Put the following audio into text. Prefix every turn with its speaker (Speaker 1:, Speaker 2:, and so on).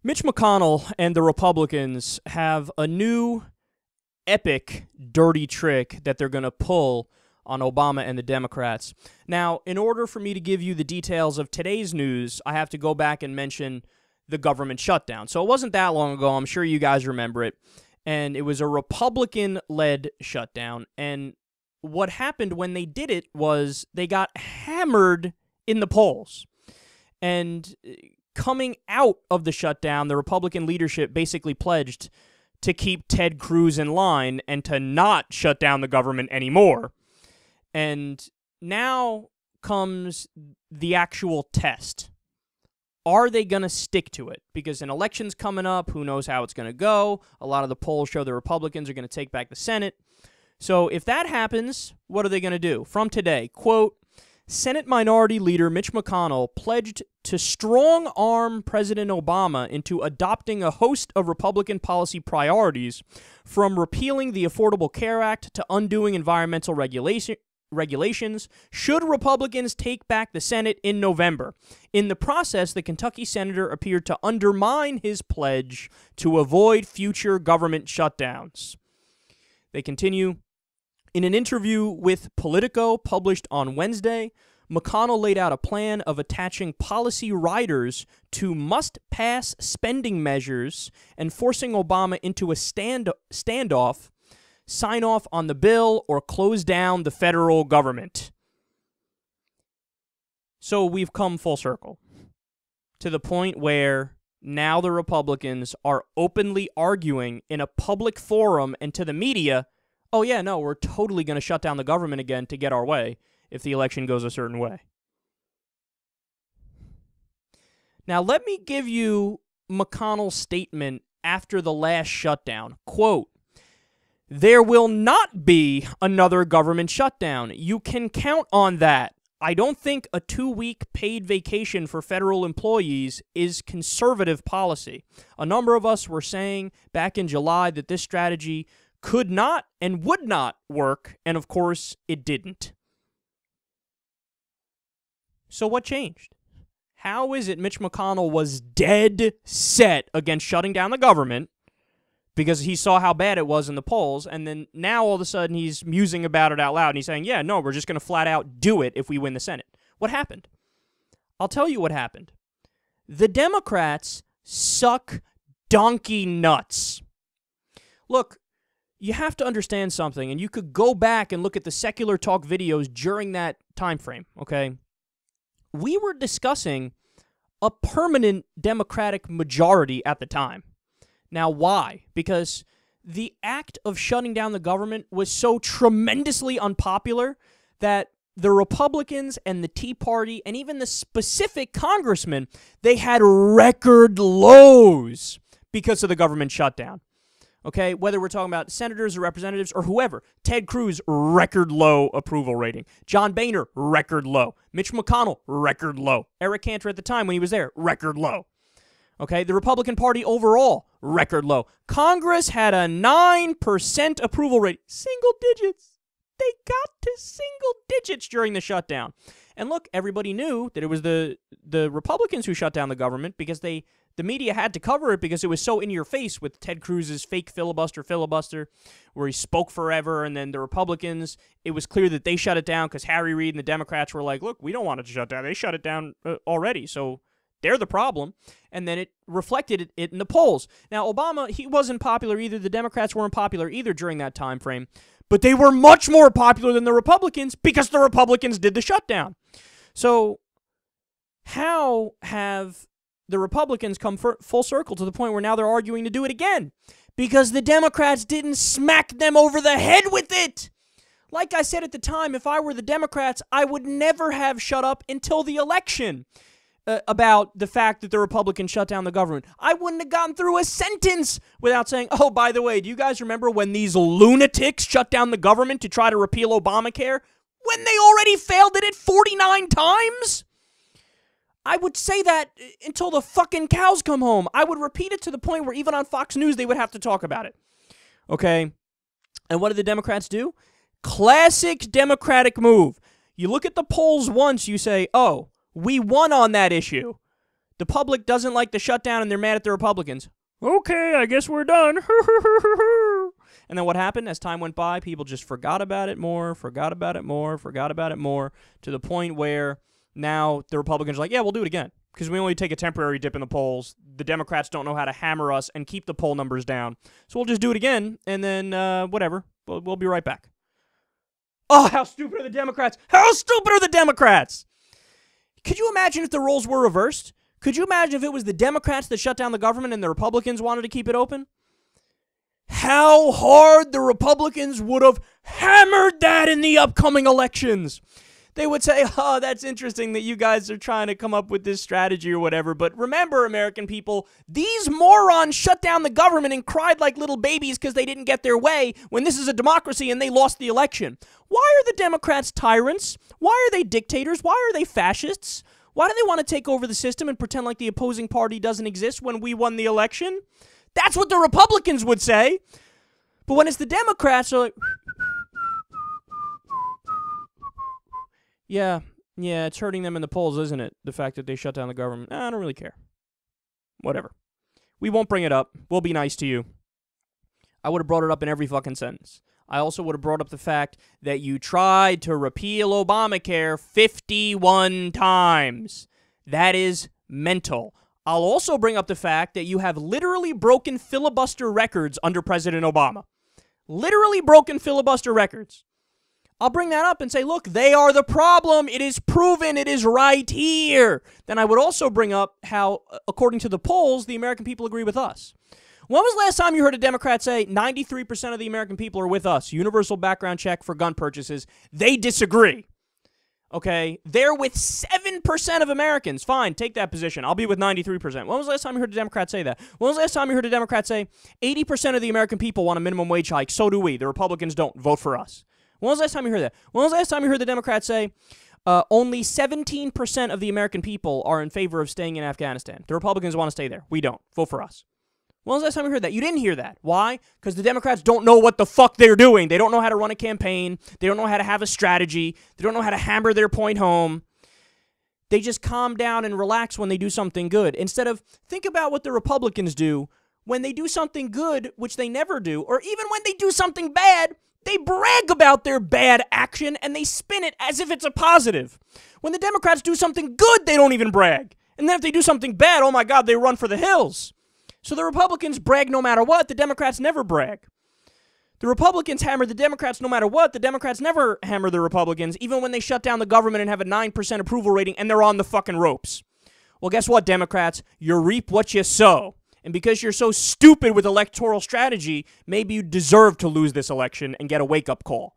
Speaker 1: Mitch McConnell and the Republicans have a new epic dirty trick that they're going to pull on Obama and the Democrats. Now, in order for me to give you the details of today's news, I have to go back and mention the government shutdown. So it wasn't that long ago. I'm sure you guys remember it. And it was a Republican-led shutdown. And what happened when they did it was they got hammered in the polls. And coming out of the shutdown, the Republican leadership basically pledged to keep Ted Cruz in line and to not shut down the government anymore. And now comes the actual test. Are they going to stick to it? Because an election's coming up, who knows how it's going to go. A lot of the polls show the Republicans are going to take back the Senate. So if that happens, what are they going to do? From today, quote, Senate Minority Leader Mitch McConnell pledged to strong-arm President Obama into adopting a host of Republican policy priorities, from repealing the Affordable Care Act to undoing environmental regulations, should Republicans take back the Senate in November. In the process, the Kentucky senator appeared to undermine his pledge to avoid future government shutdowns. They continue. In an interview with Politico published on Wednesday, McConnell laid out a plan of attaching policy riders to must-pass spending measures and forcing Obama into a standoff, sign off on the bill, or close down the federal government. So we've come full circle to the point where now the Republicans are openly arguing in a public forum and to the media, oh yeah, no, we're totally going to shut down the government again to get our way if the election goes a certain way. Now, let me give you McConnell's statement after the last shutdown. Quote, there will not be another government shutdown. You can count on that. I don't think a 2-week paid vacation for federal employees is conservative policy. A number of us were saying back in July that this strategy could not and would not work, and of course, it didn't. So what changed? How is it Mitch McConnell was dead set against shutting down the government because he saw how bad it was in the polls, and then now all of a sudden he's musing about it out loud, and he's saying, yeah, no, we're just going to flat out do it if we win the Senate. What happened? I'll tell you what happened. The Democrats suck donkey nuts. Look, you have to understand something, and you could go back and look at the SecularTalk videos during that time frame, okay? We were discussing a permanent Democratic majority at the time. Now, why? Because the act of shutting down the government was so tremendously unpopular that the Republicans and the Tea Party and even the specific congressmen, they had record lows because of the government shutdown. Okay, whether we're talking about senators or representatives or whoever. Ted Cruz, record low approval rating. John Boehner, record low. Mitch McConnell, record low. Eric Cantor at the time when he was there, record low. Okay, the Republican Party overall, record low. Congress had a 9% approval rate. Single digits. They got to single digits during the shutdown. And look, everybody knew that it was the Republicans who shut down the government because the media had to cover it because it was so in your face with Ted Cruz's fake filibuster, where he spoke forever, and then the Republicans, it was clear that they shut it down because Harry Reid and the Democrats were like, look, we don't want it to shut down. They shut it down already, so they're the problem. And then it reflected it in the polls. Now, Obama, he wasn't popular either. The Democrats weren't popular either during that time frame, but they were much more popular than the Republicans because the Republicans did the shutdown. So how have the Republicans come full circle to the point where now they're arguing to do it again? Because the Democrats didn't smack them over the head with it. Like I said at the time, if I were the Democrats, I would never have shut up until the election about the fact that the Republicans shut down the government. I wouldn't have gotten through a sentence without saying, oh, by the way, do you guys remember when these lunatics shut down the government to try to repeal Obamacare? When they already failed at it 49 times? I would say that until the fucking cows come home. I would repeat it to the point where even on Fox News they would have to talk about it. Okay? And what did the Democrats do? Classic Democratic move. You look at the polls once, you say, oh, we won on that issue. The public doesn't like the shutdown and they're mad at the Republicans. Okay, I guess we're done. And then what happened? As time went by, people just forgot about it more, to the point where now the Republicans are like, yeah, we'll do it again. Because we only take a temporary dip in the polls. The Democrats don't know how to hammer us and keep the poll numbers down. So we'll just do it again, and then whatever. We'll be right back. Oh, how stupid are the Democrats? How stupid are the Democrats? Could you imagine if the roles were reversed? Could you imagine if it was the Democrats that shut down the government and the Republicans wanted to keep it open? How hard the Republicans would have hammered that in the upcoming elections. They would say, oh, that's interesting that you guys are trying to come up with this strategy or whatever. But remember, American people, these morons shut down the government and cried like little babies because they didn't get their way when this is a democracy and they lost the election. Why are the Democrats tyrants? Why are they dictators? Why are they fascists? Why do they want to take over the system and pretend like the opposing party doesn't exist when we won the election? That's what the Republicans would say. But when it's the Democrats, they're like, yeah, it's hurting them in the polls, isn't it? The fact that they shut down the government. I don't really care. Whatever. We won't bring it up. We'll be nice to you. I would have brought it up in every fucking sentence. I also would have brought up the fact that you tried to repeal Obamacare 51 times. That is mental. I'll also bring up the fact that you have literally broken filibuster records under President Obama. Literally broken filibuster records. I'll bring that up and say, look, they are the problem. It is proven. It is right here. Then I would also bring up how, according to the polls, the American people agree with us. When was the last time you heard a Democrat say 93% of the American people are with us? Universal background check for gun purchases. They disagree. Okay? They're with 7% of Americans. Fine, take that position. I'll be with 93%. When was the last time you heard a Democrat say that? When was the last time you heard a Democrat say 80% of the American people want a minimum wage hike? So do we. The Republicans don't. Vote for us. When was the last time you heard that? When was the last time you heard the Democrats say only 17% of the American people are in favor of staying in Afghanistan? The Republicans want to stay there. We don't. Vote for us. When was the last time you heard that? You didn't hear that. Why? Because the Democrats don't know what the fuck they're doing. They don't know how to run a campaign. They don't know how to have a strategy. They don't know how to hammer their point home. They just calm down and relax when they do something good. Instead of, think about what the Republicans do when they do something good, which they never do, or even when they do something bad, they brag about their bad action and they spin it as if it's a positive. When the Democrats do something good, they don't even brag. And then if they do something bad, oh my God, they run for the hills. So the Republicans brag no matter what. The Democrats never brag. The Republicans hammer the Democrats no matter what. The Democrats never hammer the Republicans, even when they shut down the government and have a 9% approval rating and they're on the fucking ropes. Well, guess what, Democrats? You reap what you sow. And because you're so stupid with electoral strategy, maybe you deserve to lose this election and get a wake-up call.